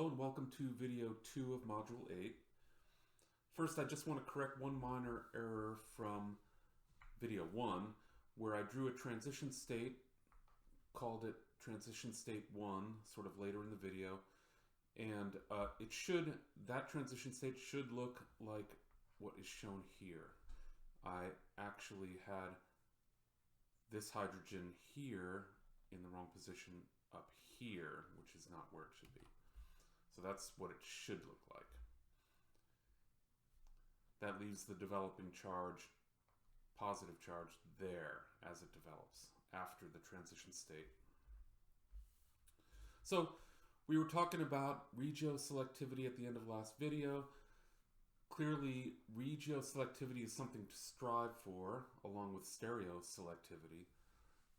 Hello and welcome to video 2 of module 8. First, I just want to correct one minor error from video 1 where I drew a transition state, called it transition state 1 sort of later in the video, and that transition state should look like what is shown here. I actually had this hydrogen here in the wrong position up here, which is not where it should be. So that's what it should look like. That leaves the developing charge, positive charge, there as it develops after the transition state. So we were talking about regioselectivity at the end of last video. Clearly, regioselectivity is something to strive for, along with stereoselectivity.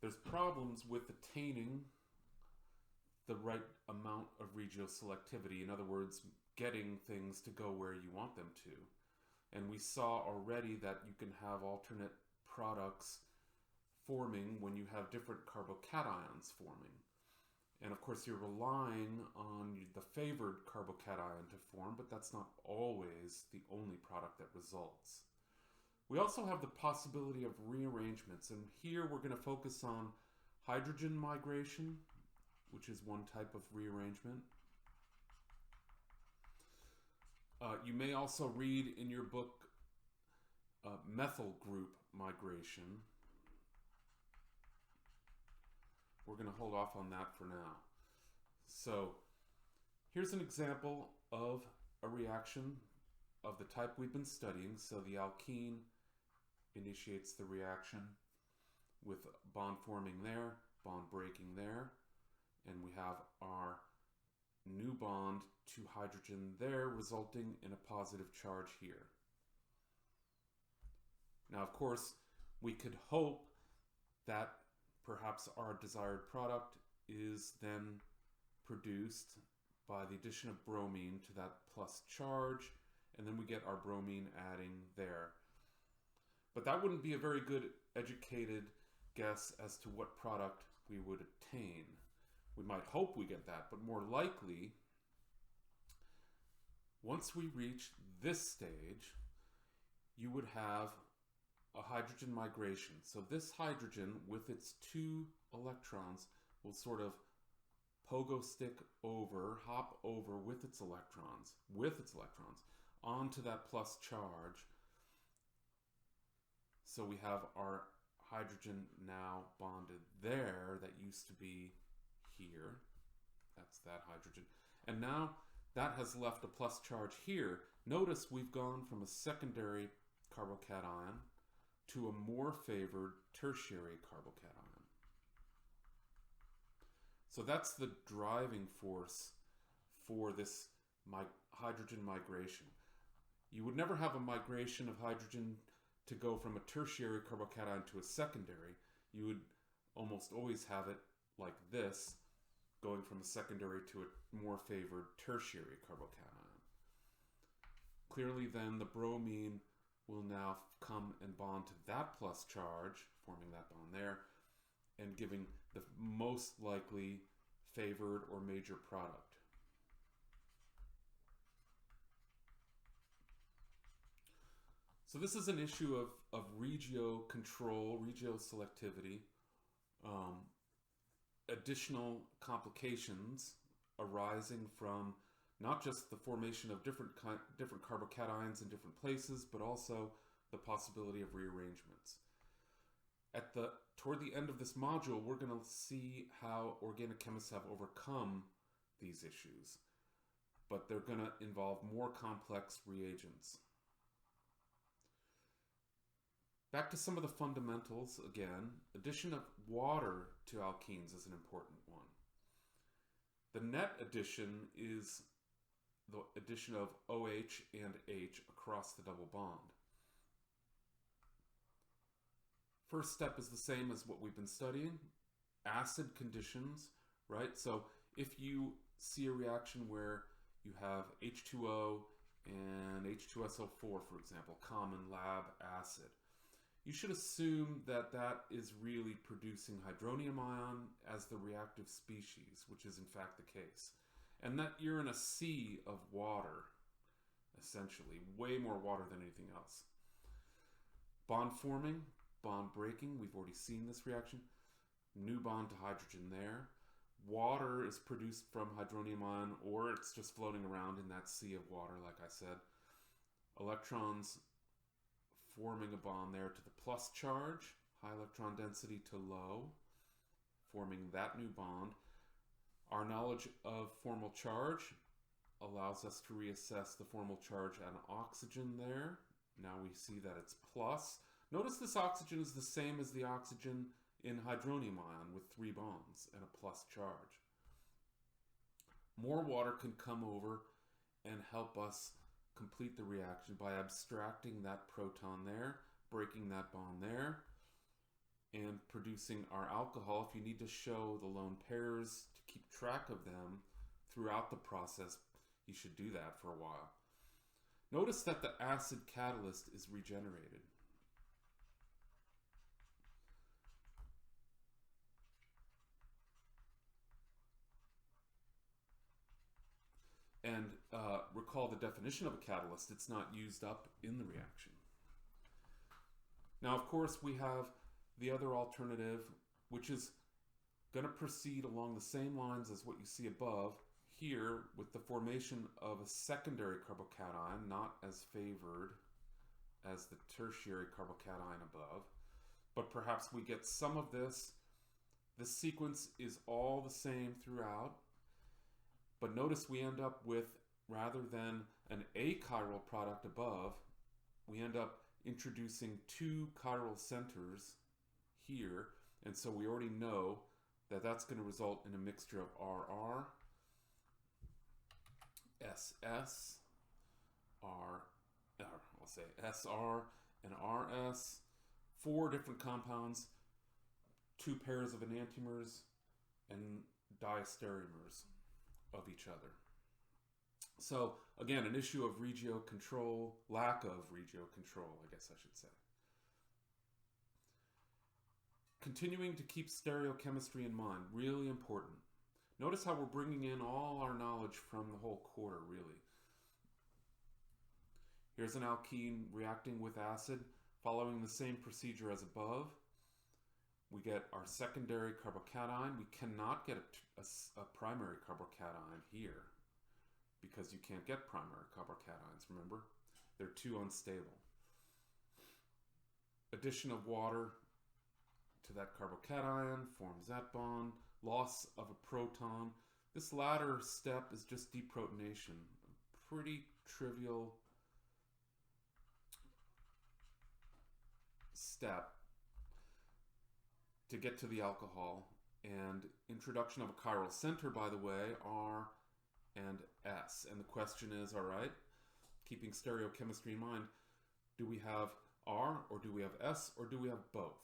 There's problems with attaining the right amount of regioselectivity. In other words, getting things to go where you want them to. And we saw already that you can have alternate products forming when you have different carbocations forming. And of course you're relying on the favored carbocation to form, but that's not always the only product that results. We also have the possibility of rearrangements, and here we're going to focus on hydrogen migration, which is one type of rearrangement. You may also read in your book methyl group migration. We're going to hold off on that for now. So here's an example of a reaction of the type we've been studying. So the alkene initiates the reaction with bond forming there, bond breaking there, and we have our new bond to hydrogen there, resulting in a positive charge here. Now, of course, we could hope that perhaps our desired product is then produced by the addition of bromine to that plus charge, and then we get our bromine adding there. But that wouldn't be a very good educated guess as to what product we would obtain. We might hope we get that, but more likely, once we reach this stage, you would have a hydrogen migration. So this hydrogen with its 2 electrons will sort of pogo stick over, hop over with its electrons, onto that plus charge. So we have our hydrogen now bonded there that used to be here. That's that hydrogen. And now that has left a plus charge here. Notice we've gone from a secondary carbocation to a more favored tertiary carbocation. So that's the driving force for this hydrogen migration. You would never have a migration of hydrogen to go from a tertiary carbocation to a secondary. You would almost always have it like this, going from a secondary to a more favored tertiary carbocation. Clearly then the bromine will now come and bond to that plus charge, forming that bond there, and giving the most likely favored or major product. So this is an issue of regio control, regioselectivity, additional complications arising from not just the formation of different carbocations in different places, but also the possibility of rearrangements. Toward the end of this module, we're going to see how organic chemists have overcome these issues, but they're going to involve more complex reagents. Back to some of the fundamentals again. Addition of water to alkenes is an important one. The net addition is the addition of OH and H across the double bond. First step is the same as what we've been studying. Acid conditions, right? So if you see a reaction where you have H2O and H2SO4, for example, common lab acid, you should assume that that is really producing hydronium ion as the reactive species, which is in fact the case. and that you're in a sea of water, essentially, way more water than anything else. Bond forming, bond breaking, we've already seen this reaction. New bond to hydrogen there. Water is produced from hydronium ion, or it's just floating around in that sea of water, like I said. Electrons forming a bond there to the plus charge, high electron density to low, forming that new bond. Our knowledge of formal charge allows us to reassess the formal charge on oxygen there. Now we see that it's plus. Notice this oxygen is the same as the oxygen in hydronium ion with 3 bonds and a plus charge. More water can come over and help us complete the reaction by abstracting that proton there, breaking that bond there, and producing our alcohol. If you need to show the lone pairs to keep track of them throughout the process, you should do that for a while. Notice that the acid catalyst is regenerated. And recall the definition of a catalyst. It's not used up in the reaction. Now, of course, we have the other alternative, which is going to proceed along the same lines as what you see above here, with the formation of a secondary carbocation, not as favored as the tertiary carbocation above, but perhaps we get some of this. The sequence is all the same throughout, but notice we end up with, rather than an achiral product above, we end up introducing 2 chiral centers here, and so we already know that that's going to result in a mixture of RR, SS, I'll say SR, and RS, 4 different compounds, 2 pairs of enantiomers, and diastereomers of each other. So again, an issue of regio control, lack of regio control, I guess I should say. Continuing to keep stereochemistry in mind, really important. Notice how we're bringing in all our knowledge from the whole quarter, really. Here's an alkene reacting with acid, following the same procedure as above. We get our secondary carbocation. We cannot get a primary carbocation here because you can't get primary carbocations, remember? They're too unstable. Addition of water to that carbocation forms that bond. Loss of a proton. This latter step is just deprotonation. A pretty trivial step to get to the alcohol. And introduction of a chiral center, by the way, R and S. And the question is, all right, keeping stereochemistry in mind, do we have R or do we have S or do we have both?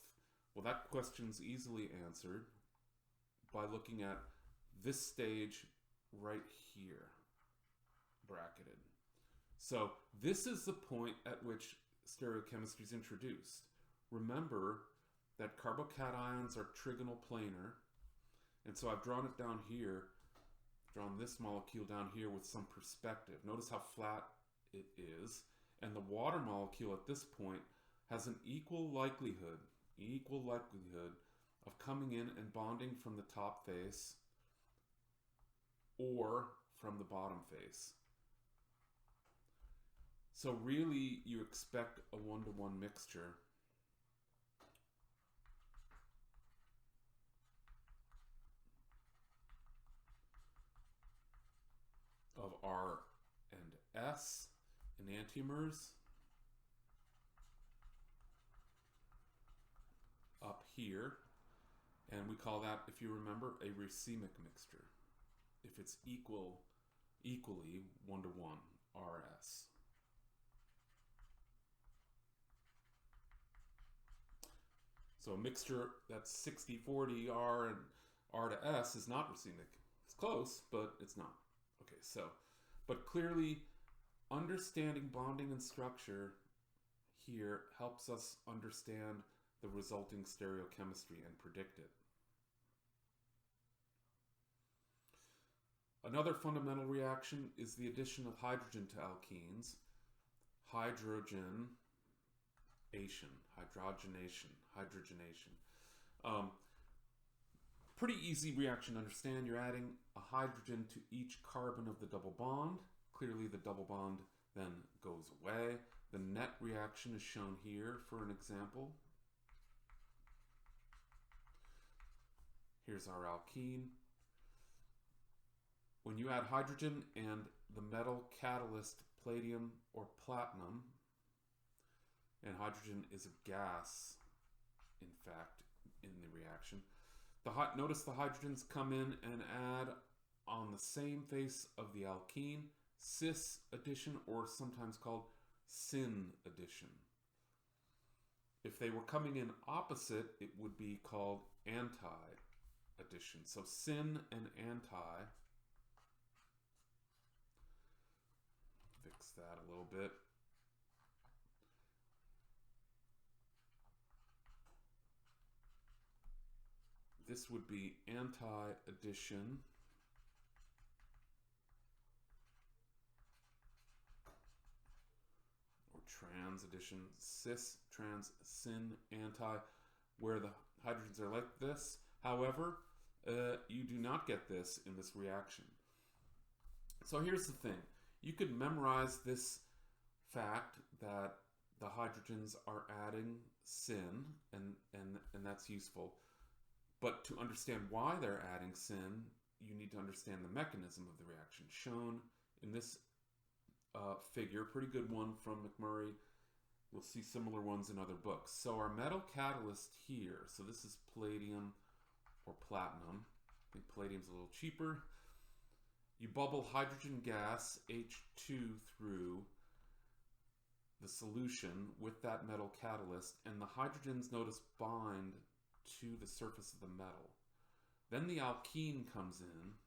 Well, that question's easily answered by looking at this stage right here, bracketed. So this is the point at which stereochemistry is introduced. Remember that carbocations are trigonal planar, and so I've drawn it down here, drawn this molecule down here with some perspective. Notice how flat it is, and the water molecule at this point has an equal likelihood of coming in and bonding from the top face or from the bottom face. So really you expect a 1-to-1 mixture of R and S enantiomers up here. And we call that, if you remember, a racemic mixture, if it's equally 1-to-1 RS. So a mixture that's 60-40 R and R to S is not racemic. It's close, but it's not. Okay, so, but clearly understanding bonding and structure here helps us understand the resulting stereochemistry and predict it. Another fundamental reaction is the addition of hydrogen to alkenes. Hydrogenation. Pretty easy reaction to understand. You're adding a hydrogen to each carbon of the double bond. Clearly the double bond then goes away. The net reaction is shown here for an example. Here's our alkene. When you add hydrogen and the metal catalyst palladium or platinum, and hydrogen is a gas, in fact, in the reaction, notice the hydrogens come in and add on the same face of the alkene, cis addition, or sometimes called syn addition. If they were coming in opposite, it would be called anti-addition. So syn and anti. Fix that a little bit. This would be anti-addition. Or trans addition, cis, trans, syn, anti, where the hydrogens are like this. However, you do not get this in this reaction. So here's the thing. You could memorize this fact that the hydrogens are adding syn, and that's useful. But to understand why they're adding syn, you need to understand the mechanism of the reaction. Shown in this figure, pretty good one from McMurray. We'll see similar ones in other books. So our metal catalyst here, so this is palladium or platinum. I think palladium's a little cheaper. You bubble hydrogen gas, H2, through the solution with that metal catalyst, and the hydrogens, notice, bind to the surface of the metal. Then the alkene comes in,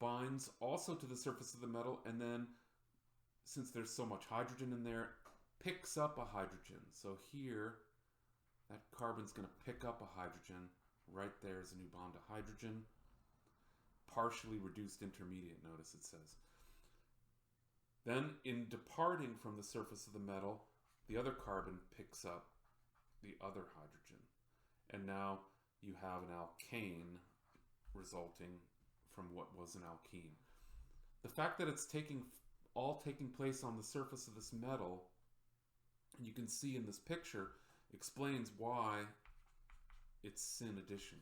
binds also to the surface of the metal, and then, since there's so much hydrogen in there, picks up a hydrogen. So here, that carbon's going to pick up a hydrogen. Right there is a new bond to hydrogen. Partially reduced intermediate, notice it says. Then, in departing from the surface of the metal, the other carbon picks up the other hydrogen. And now you have an alkane resulting from what was an alkene. The fact that it's all taking place on the surface of this metal, and you can see in this picture, explains why it's syn addition.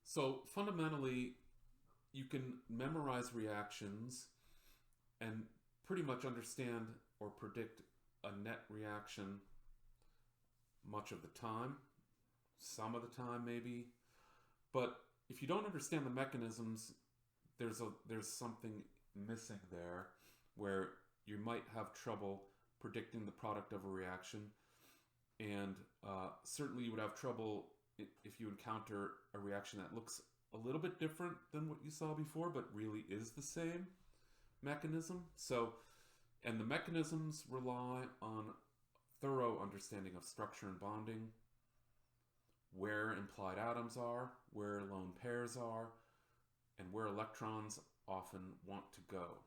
So fundamentally, you can memorize reactions and pretty much understand or predict a net reaction much of the time, some of the time maybe. But if you don't understand the mechanisms, there's something missing there where you might have trouble predicting the product of a reaction, and certainly you would have trouble if you encounter a reaction that looks a little bit different than what you saw before, but really is the same mechanism. So, and the mechanisms rely on thorough understanding of structure and bonding, where implied atoms are, where lone pairs are, and where electrons often want to go.